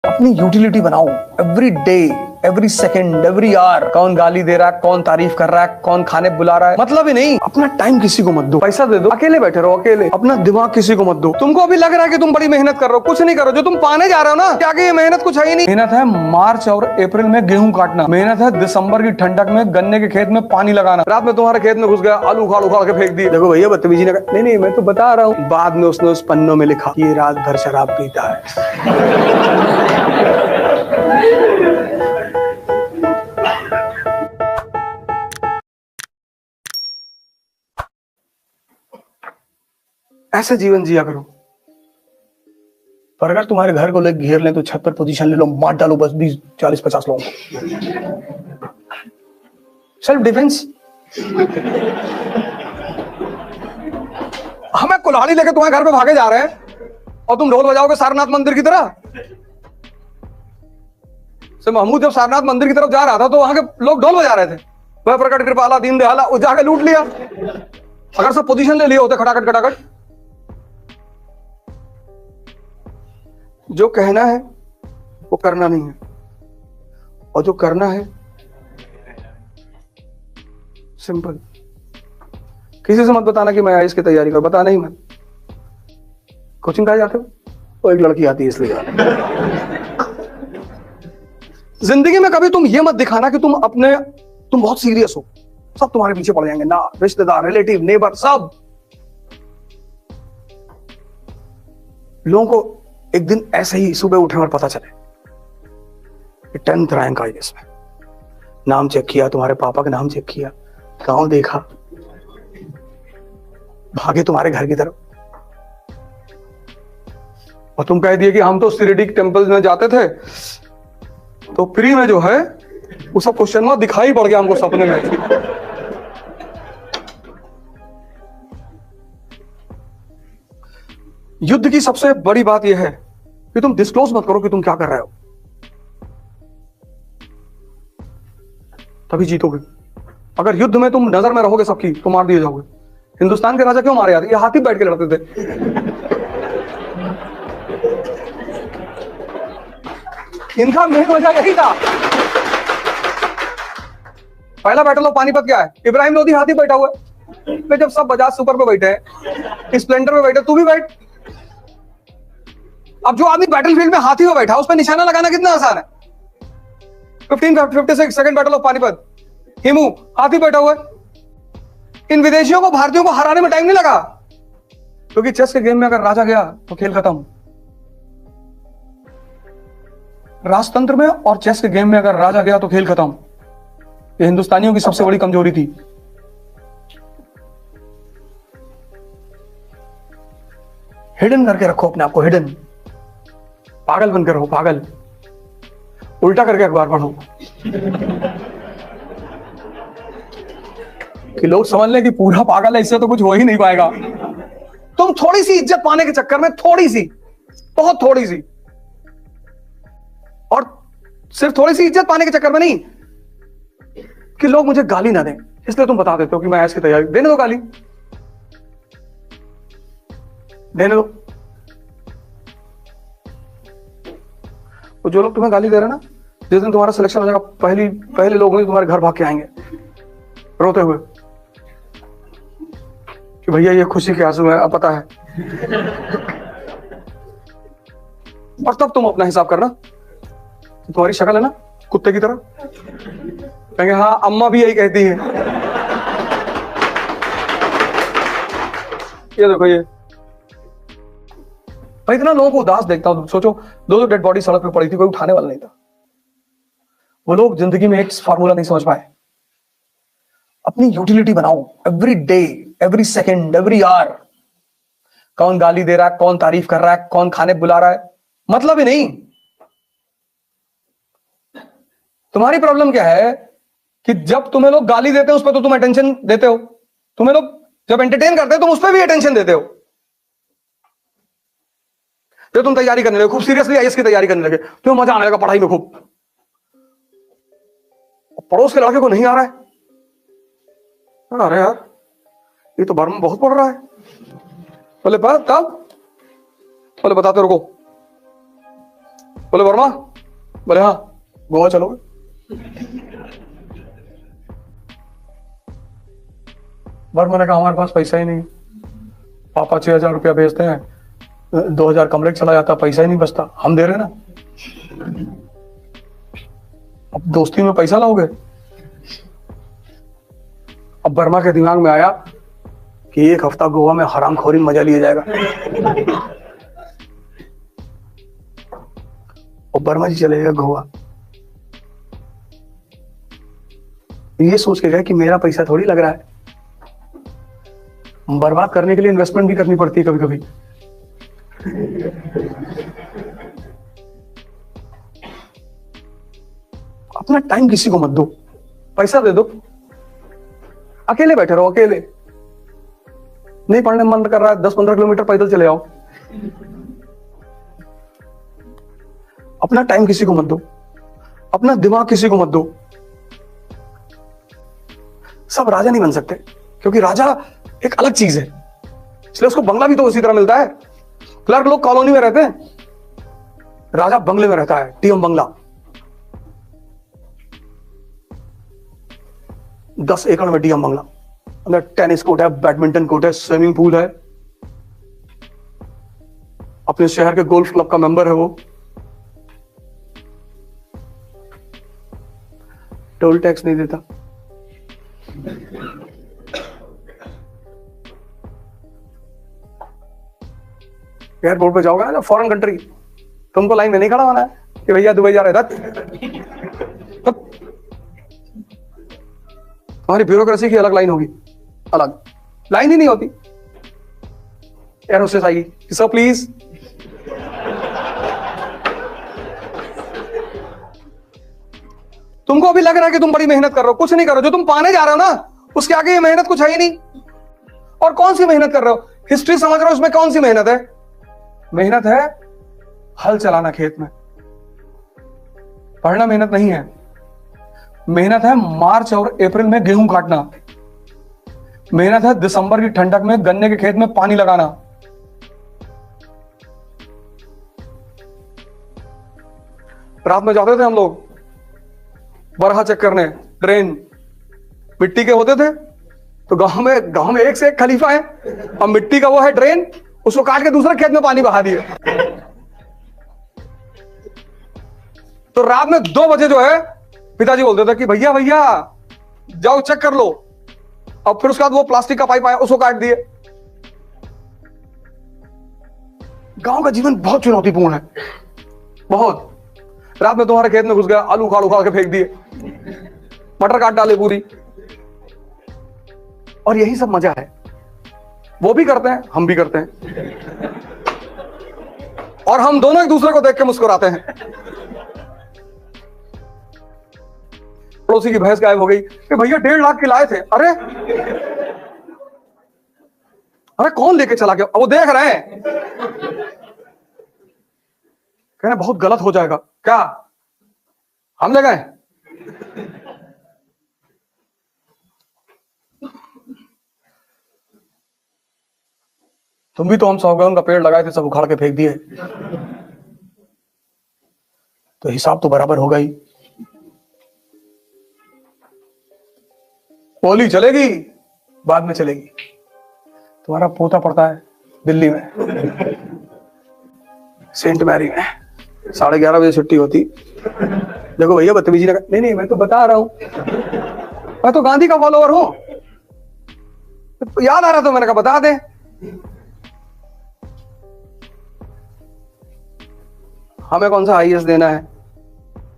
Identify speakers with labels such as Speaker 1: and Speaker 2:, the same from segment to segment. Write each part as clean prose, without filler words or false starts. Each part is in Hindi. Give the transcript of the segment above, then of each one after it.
Speaker 1: अपनी यूटिलिटी बनाओ। Every day, every second, every hour. कौन गाली दे रहा है, कौन तारीफ कर रहा है, कौन खाने बुला रहा है, मतलब ही नहीं। अपना टाइम किसी को मत दो। पैसा दे दो, अकेले बैठे रहो अकेले। अपना दिमाग किसी को मत दो। तुमको अभी लग रहा है कि तुम बड़ी मेहनत कर रहे हो, कुछ नहीं करो। जो तुम पाने जा रहे हो ना, क्या ये मेहनत कुछ है ही नहीं। मेहनत है मार्च और अप्रैल में गेहूं काटना, मेहनत है दिसंबर की ठंडक में गन्ने के खेत में पानी लगाना। रात में तुम्हारे खेत में घुस गया, आलू उखाड़ उखाड़ के फेंक दिए। देखो भैया बदतमीजी ने कहा, नहीं मैं तो बता रहा हूँ। बाद में उसने उस पन्नों में लिखा, ये रात भर शराब पीता है। ऐसे जीवन जिया करो। पर अगर तुम्हारे घर को लोग घेर लें तो छत पर पोजीशन ले लो, मार डालो बस 20 40 50 लोग। Self defence. हमें कुल्हाड़ी लेके तुम्हारे घर पे भागे जा रहे हैं और तुम ढोल बजाओगे सारनाथ मंदिर की तरह। से महमूद जब सारनाथ मंदिर की तरफ जा रहा था तो वहां के लोग ढोल बजा रहे थे, वह प्रकट कृपाला दीन दयाला, उस जाके लूट लिया। अगर सब पोजीशन ले लिए होते खटाखट खटाखट। जो कहना है वो करना नहीं है, और जो करना है सिंपल। किसी से मत बताना कि मैं आईएएस की तैयारी कर, बताना ही मत। कोचिंग कहाँ जाते हो? वो एक लड़की आती है इसलिए। जिंदगी में कभी तुम ये मत दिखाना कि तुम बहुत सीरियस हो। सब तुम्हारे पीछे पड़ जाएंगे ना, रिश्तेदार, रिलेटिव, नेबर, सब। लोगों को एक दिन ऐसे ही सुबह उठे और पता चले कि 10th रैंक आई इसमें, नाम चेक किया, तुम्हारे पापा का नाम चेक किया, गांव देखा, भागे तुम्हारे घर की तरफ और तुम कह दिए कि हम तो शिरडी टेम्पल में जाते थे तो फ्री में जो है वो सब क्वेश्चन में दिखाई पड़ गया हमको सपने में। युद्ध की सबसे बड़ी बात यह है कि तुम डिस्क्लोज मत करो कि तुम क्या कर रहे हो, तभी जीतोगे। अगर युद्ध में तुम नजर में रहोगे सबकी तो मार दिए जाओगे। हिंदुस्तान के राजा क्यों मारे जाते? ये हाथी बैठ के लड़ते थे। इनका मेन वजह यही था। पहला बैटल ऑफ पानीपत क्या है? इब्राहिम लोधी हाथी बैठा हुआ है। जब सब बजाज सुपर पे बैठे हैं, स्प्लेंडर पे बैठे, तू भी बैठ। अब जो आदमी बैटलफील्ड में हाथी में बैठा, उस पर निशाना लगाना कितना आसान है। 1556 second battle of Panipat, Hemu हाथी बैठा हुआ है। इन विदेशियों को भारतीयों को हराने में टाइम नहीं लगा, क्योंकि चेस के गेम में अगर राजा गया तो खेल खत्म। राजतंत्र में और चेस के गेम में अगर राजा गया तो खेल खत्म। ये हिंदुस्तानियों की सबसे बड़ी कमजोरी थी। हिडन करके रखो अपने आप को, हिडन। पागल बनकर रहो, पागल। उल्टा करके अखबार पढ़ो कि लोग समझ लें कि पूरा पागल है, इससे तो कुछ हो ही नहीं पाएगा। तुम थोड़ी सी इज्जत पाने के चक्कर में, थोड़ी सी, बहुत थोड़ी सी, और सिर्फ थोड़ी सी इज्जत पाने के चक्कर में नहीं कि लोग मुझे गाली ना दें, इसलिए तुम बता देते हो कि मैं ऐसी तैयारी। देने दो गाली, देने दो। तो जो लोग तुम्हें गाली दे रहे हैं ना, जिस दिन तुम्हारा सिलेक्शन हो जाएगा, पहले लोग तुम्हारे घर भाग के आएंगे रोते हुए कि भैया ये खुशी के आंसू है, अब पता है। और तब तुम अपना हिसाब करना। तुम्हारी शक्ल है ना कुत्ते की तरह, कहेंगे हाँ अम्मा भी यही कहती है। ये देखो, ये मैं इतना लोगों को उदास देखता हूं। सोचो, दो डेड बॉडी सड़क पे पड़ी थी, कोई उठाने वाला नहीं था। वो लोग जिंदगी में एक फार्मूला नहीं समझ पाए। अपनी यूटिलिटी बनाओ। Every day, every second, every hour. कौन गाली दे रहा है, कौन तारीफ कर रहा है, कौन खाने बुला रहा है, मतलब ही नहीं। तुम्हारी प्रॉब्लम क्या है कि जब तुम्हें लोग गाली देते हैं उस पर तो तुम अटेंशन देते हो। तुम्हें लोग जब एंटरटेन करते हैं तुम उस पर भी अटेंशन देते हो। जब तुम तैयारी करने लगे, खूब सीरियसली आईएएस की तैयारी करने लगे, तुम्हें मजा आने लगा पढ़ाई में खूब, पड़ोस के लड़के को नहीं आ रहा है, अरे यार ये तो बर्मा बहुत पढ़ रहा है। बोले तब बोले बताते रुको। बोले वर्मा, बोले हाँ गोवा चलोगे? वर्मा ने कहा हमारे पास पैसा ही नहीं, पापा 6,000 रुपया भेजते हैं, 2,000 कमरे चला जाता, पैसा ही नहीं बचता, हम दे रहे ना, अब दोस्ती में पैसा लाओगे? अब वर्मा के दिमाग में आया कि एक हफ्ता गोवा में हरामखोरी में मजा लिया जाएगा। और वर्मा जी चले गए गोवा। ये सोच के गए कि मेरा पैसा थोड़ी लग रहा है, बर्बाद करने के लिए इन्वेस्टमेंट भी करनी पड़ती है कभी कभी। अपना टाइम किसी को मत दो, पैसा दे दो, अकेले बैठे रहो, अकेले। नहीं पढ़ने मन कर रहा है, 10-15 किलोमीटर पैदल चले आओ। अपना टाइम किसी को मत दो, अपना दिमाग किसी को मत दो। सब राजा नहीं बन सकते, क्योंकि राजा एक अलग चीज है, इसलिए उसको बंगला भी तो उसी तरह मिलता है। क्लर्क लोग कॉलोनी में रहते हैं, राजा बंगले में रहता है, टीएम बंगला। 10 एकड़ में डीएम बंगला, अंदर टेनिस कोर्ट है, बैडमिंटन कोर्ट है, स्विमिंग पूल है, अपने शहर के गोल्फ क्लब का मेंबर है वो, टोल टैक्स नहीं देता। एयरपोर्ट पे जाओगे ना जब फॉरेन कंट्री, तुमको लाइन में नहीं खड़ा होना है कि भैया दुबई जा रहे थे। हमारी ब्यूरोक्रेसी की अलग लाइन होगी, अलग लाइन ही नहीं होती। एयर होस्टेस आएगी, सर प्लीज, तुमको अभी लग रहा है कि तुम बड़ी मेहनत कर रहे हो, कुछ नहीं कर रहे हो। जो तुम पाने जा रहे हो ना, उसके आगे ये मेहनत कुछ है ही नहीं। और कौन सी मेहनत कर रहे हो? हिस्ट्री समझ रहे हो, उसमें कौन सी मेहनत है? मेहनत है हल चलाना खेत में। पढ़ना मेहनत नहीं है, मेहनत है मार्च और अप्रैल में गेहूं काटना, मेहनत है दिसंबर की ठंडक में गन्ने के खेत में पानी लगाना। रात में जाते थे हम लोग बरहा चेक करने, ड्रेन मिट्टी के होते थे, तो गांव में एक से एक खलीफा है, और मिट्टी का वो है ड्रेन, उसको काट के दूसरे खेत में पानी बहा दिए। तो रात में 2 बजे जो है पिताजी बोलते थे कि भैया भैया जाओ चेक कर लो। अब फिर उसके बाद वो प्लास्टिक का पाइप आया, उसको काट दिए। गांव का जीवन बहुत चुनौतीपूर्ण है, बहुत। रात में तुम्हारे खेत में घुस गया, आलू उखाड़ उखाड़ के फेंक दिए, मटर काट डाले पूरी। और यही सब मजा है, वो भी करते हैं, हम भी करते हैं, और हम दोनों एक दूसरे को देख के मुस्कुराते हैं। पड़ोसी की भैंस गायब हो गई, भैया 1.5 लाख की लाए थे। अरे अरे कौन लेके चला गया? वो देख रहे हैं, कहना बहुत गलत हो जाएगा। क्या हम ले गए? तुम भी तो हम सौगन का पेड़ लगाए थे, सब उखाड़ के फेंक दिए, तो हिसाब तो बराबर होगा ही। होली चलेगी, बाद में चलेगी। तुम्हारा पोता पड़ता है दिल्ली में, सेंट मैरी में, 11:30 बजे छुट्टी होती। देखो भैया बदतमीजी ना, नहीं नहीं मैं तो बता रहा हूं, मैं तो गांधी का फॉलोअर हूं, याद आ रहा तो मैंने कहा बता दे। हमें कौन सा आईएएस देना है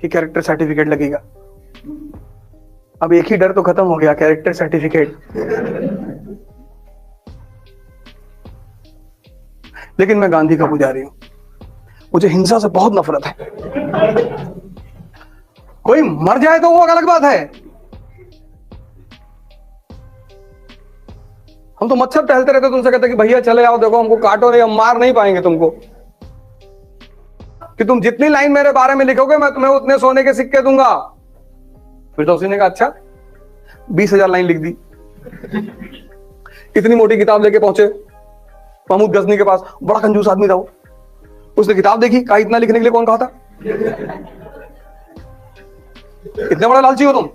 Speaker 1: कि कैरेक्टर सर्टिफिकेट लगेगा? अब एक ही डर तो खत्म हो गया, कैरेक्टर सर्टिफिकेट। लेकिन मैं गांधी का पुजारी हूं, मुझे हिंसा से बहुत नफरत है। कोई मर जाए तो वो अलग बात है, हम तो मच्छर टहलते रहते, तुमसे कहते कि भैया चले आओ, देखो हमको काटो नहीं, हम मार नहीं पाएंगे तुमको, कि तुम जितनी लाइन मेरे बारे में लिखोगे मैं तुम्हें उतने सोने के सिक्के दूंगा। फिर तो उसी ने कहा अच्छा 20,000 लाइन लिख दी। इतनी मोटी किताब लेके पहुंचे महमूद गजनी के पास, बड़ा कंजूस आदमी था वो। उसने किताब देखी, कहा इतना लिखने के लिए कौन कहा था, इतने बड़ा लालची हो तुम?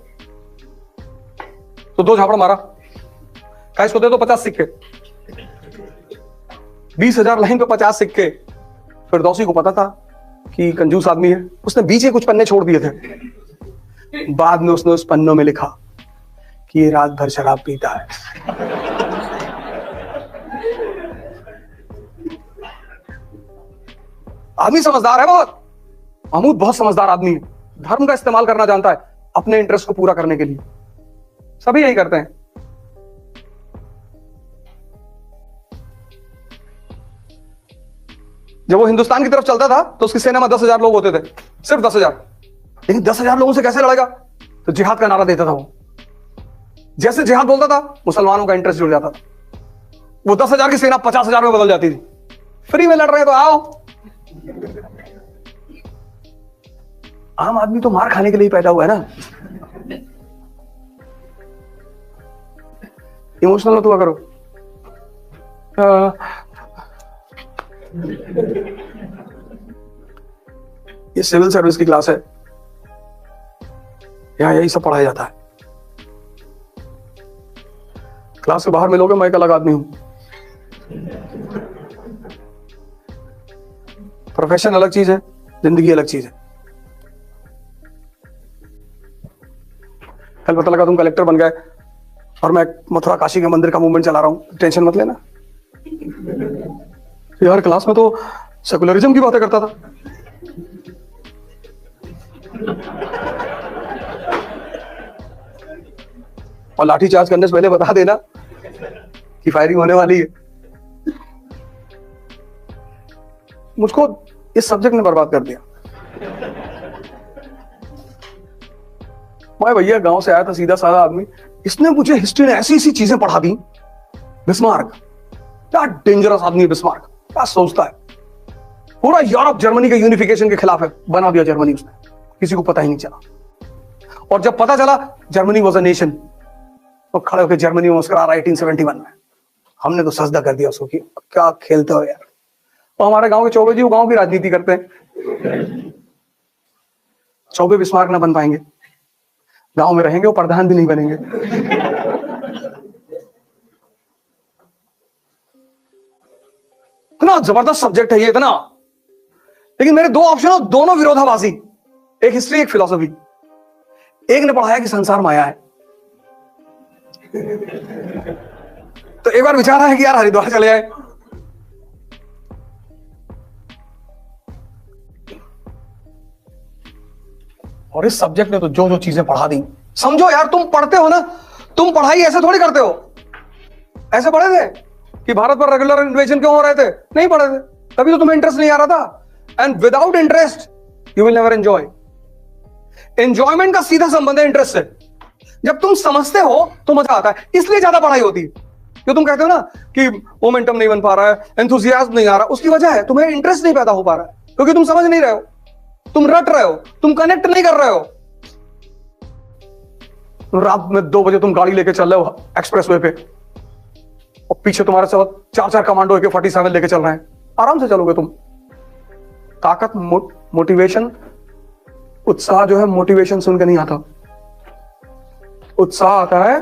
Speaker 1: तो 2 झापड़ मारा, का इसको दे दो 50 सिक्के, 20,000 लाइन पे 50 सिक्के। फिरदौसी को पता था कि कंजूस आदमी है, उसने बीच के कुछ पन्ने छोड़ दिए थे। बाद में उसने उस पन्नों में लिखा कि ये रात भर शराब पीता है। आदमी समझदार है बहुत, महमूद बहुत समझदार आदमी है, धर्म का इस्तेमाल करना जानता है अपने इंटरेस्ट को पूरा करने के लिए। सभी यही करते हैं। जब वो हिंदुस्तान की तरफ चलता था तो उसकी सेना में 10,000 लोग होते थे, सिर्फ 10,000। लेकिन 10,000 लोगों से कैसे लड़ेगा? तो जिहाद का नारा देता था वो। जैसे जिहाद बोलता था, मुसलमानों का इंटरेस्ट जुड़ जाता था। वो 10,000 की सेना 50,000 में बदल जाती थी। फ्री में लड़ रहे तो आओ। आम आदमी तो मार खाने के लिए पैदा हुआ है ना। इमोशनल मत हुआ करो। ये सिविल सर्विस की क्लास है, यहां यही सब पढ़ाया जाता है। क्लास के बाहर मिलोगे, मैं एक अलग आदमी हूं। प्रोफेशन अलग चीज है, जिंदगी अलग चीज है। कल पता लगा तुम कलेक्टर बन गए और मैं मथुरा काशी के मंदिर का मूवमेंट चला रहा हूं। टेंशन मत लेना यार, क्लास में तो सेकुलरिज्म की बातें करता था। और लाठी चार्ज करने से पहले बता देना कि फायरिंग होने वाली है। मुझको इस सब्जेक्ट ने बर्बाद कर दिया। मैं भैया गांव से आया था, सीधा साधा आदमी, इसने मुझे हिस्ट्री में ऐसी ऐसी चीजें पढ़ा दी। बिस्मार्क, क्या डेंजरस आदमी है बिस्मार्क, क्या सोचता है। पूरा यूरोप जर्मनी के यूनिफिकेशन के खिलाफ है, बना दिया जर्मनी उसने, किसी को पता ही नहीं चला। और जब पता चला जर्मनी वॉज अ नेशन, तो खड़े होकर जर्मनी में मुस्कुरा रहा 1871 में। हमने तो सजदा कर दिया उसको कि क्या खेलते हो यार। और हमारे गांव के चौबे जी वो गांव की राजनीति करते हैं। चौबे बिस्मार्क ना बन पाएंगे, गांव में रहेंगे, वो प्रधान भी नहीं बनेंगे। इतना जबरदस्त सब्जेक्ट है ये, इतना। लेकिन मेरे 2 ऑप्शन हो, दोनों विरोधाभासी, एक हिस्ट्री एक फिलॉसफी। एक ने पढ़ाया कि संसार माया है, तो एक बार विचार है कि यार हरिद्वार चले जाए। और इस सब्जेक्ट ने तो जो जो चीजें पढ़ा दी, समझो यार, तुम पढ़ते हो ना, तुम पढ़ाई ऐसे थोड़ी करते हो। ऐसे पढ़े थे कि भारत पर रेगुलर इन्वेजन क्यों हो रहे थे? नहीं पढ़े थे, तभी तो तुम्हें इंटरेस्ट नहीं आ रहा था। And without interest you will never enjoy. Enjoyment का सीधा संबंध है इंटरेस्ट से। जब तुम समझते हो तो मजा आता है, इसलिए ज्यादा पढ़ाई होती है। जो तुम कहते हो ना कि मोमेंटम नहीं बन पा रहा है, एंथुसियाज्म नहीं आ रहा, उसकी वजह है तुम्हें इंटरेस्ट नहीं पैदा हो पा रहा है, क्योंकि तुम समझ नहीं रहे हो, तुम रट रहे हो, तुम कनेक्ट नहीं कर रहे हो। रात में 2 बजे तुम गाड़ी लेके चल रहे हो एक्सप्रेसवे पे, और पीछे तुम्हारे साथ 4 कमांडो AK-47 लेके चल रहे हैं, आराम से चलोगे तुम। ताकत, मोटिवेशन, उत्साह जो है मोटिवेशन सुन के नहीं आता, उत्साह आता है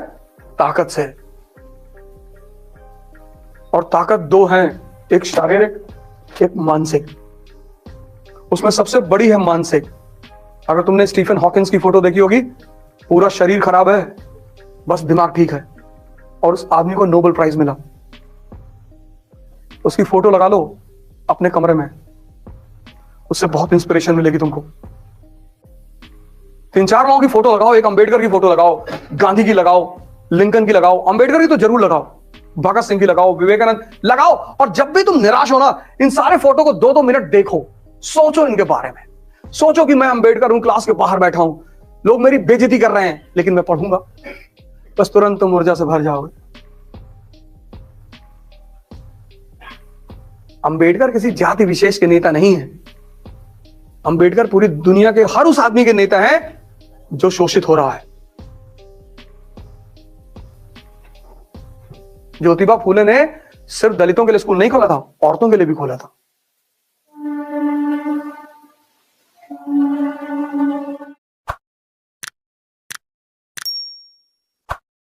Speaker 1: ताकत से। और ताकत 2 है, एक शारीरिक एक मानसिक। उसमें सबसे बड़ी है मानसिक। अगर तुमने स्टीफन हॉकिंस की फोटो देखी होगी, पूरा शरीर खराब है, बस दिमाग ठीक है, और उस आदमी को नोबेल प्राइज मिला। उसकी फोटो लगा लो अपने कमरे में, उससे बहुत इंस्पिरेशन मिलेगी तुमको। 3-4 लोगों की फोटो लगाओ, एक अंबेडकर की फोटो लगाओ, गांधी की लगाओ, लिंकन की लगाओ, अंबेडकर की तो जरूर लगाओ, भगत सिंह की लगाओ, विवेकानंद लगाओ। और जब भी तुम निराश हो ना, इन सारे फोटो को 2-2 मिनट देखो, सोचो इनके बारे में। सोचो कि मैं अंबेडकर हूं, क्लास के बाहर बैठा हूं, लोग मेरी बेइज्जती कर रहे हैं, लेकिन मैं पढ़ूंगा। बस तुरंत तुम ऊर्जा से भर जाओगे। अंबेडकर किसी जाति विशेष के नेता नहीं है। अंबेडकर पूरी दुनिया के हर उस आदमी के नेता है जो शोषित हो रहा है। ज्योतिबा फूले ने सिर्फ दलितों के लिए स्कूल नहीं खोला था, औरतों के लिए भी खोला था।